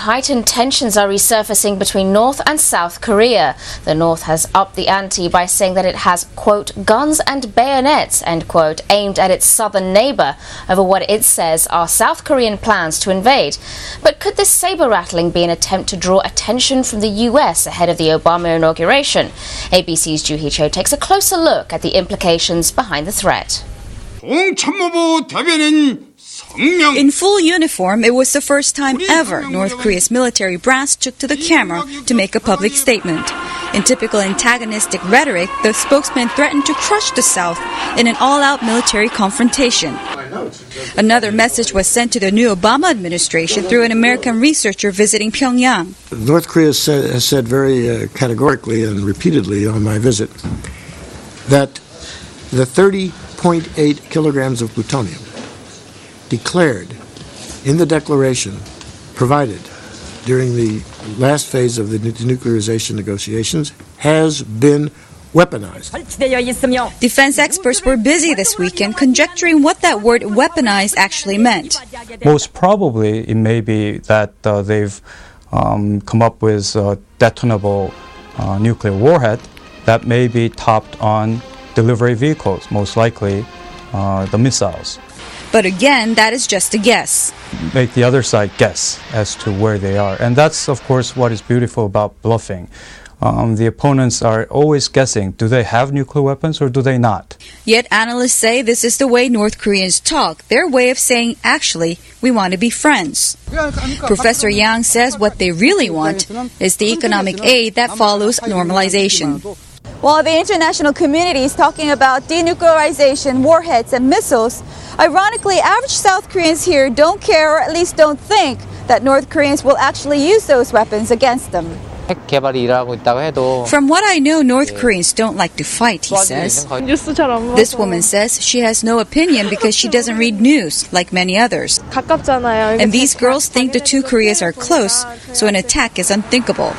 heightened tensions are resurfacing between North and South Korea. The North has upped the ante by saying that it has, quote, guns and bayonets, end quote, aimed at its southern neighbor over what it says are South Korean plans to invade. But could this saber-rattling be an attempt to draw attention from the U.S. ahead of the Obama inauguration? ABC's Joo Hee-cho takes a closer look at the implications behind the threat. In full uniform, it was the first time ever North Korea's military brass took to the camera to make a public statement. In typical antagonistic rhetoric, the spokesman threatened to crush the South in an all-out military confrontation. Another message was sent to the new Obama administration through an American researcher visiting Pyongyang. North Korea has said very categorically and repeatedly on my visit that the 30.8 kilograms of plutonium declared in the declaration provided during the last phase of the denuclearization negotiations has been weaponized. Defense experts were busy this weekend conjecturing what that word weaponized actually meant. Most probably it may be that they've come up with a detonable nuclear warhead that may be topped on delivery vehicles, most likely the missiles. But again, that is just a guess. Make the other side guess as to where they are. And that's, of course, what is beautiful about bluffing. The opponents are always guessing, do they have nuclear weapons or do they not? Yet analysts say this is the way North Koreans talk, their way of saying, actually, we want to be friends. Professor Yang says what they really want is the economic aid that follows normalization. While the international community is talking about denuclearization, warheads, and missiles, ironically, average South Koreans here don't care, or at least don't think, that North Koreans will actually use those weapons against them. From what I know, North Koreans don't like to fight, he says. This woman says she has no opinion because she doesn't read news, like many others. And these girls think the two Koreas are close, so an attack is unthinkable.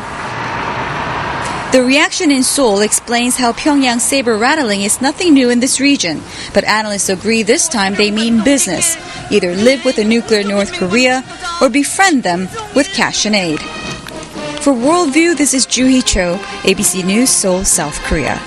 The reaction in Seoul explains how Pyongyang's saber-rattling is nothing new in this region. But analysts agree this time they mean business. Either live with a nuclear North Korea or befriend them with cash and aid. For Worldview, this is Joo Hee-cho, ABC News, Seoul, South Korea.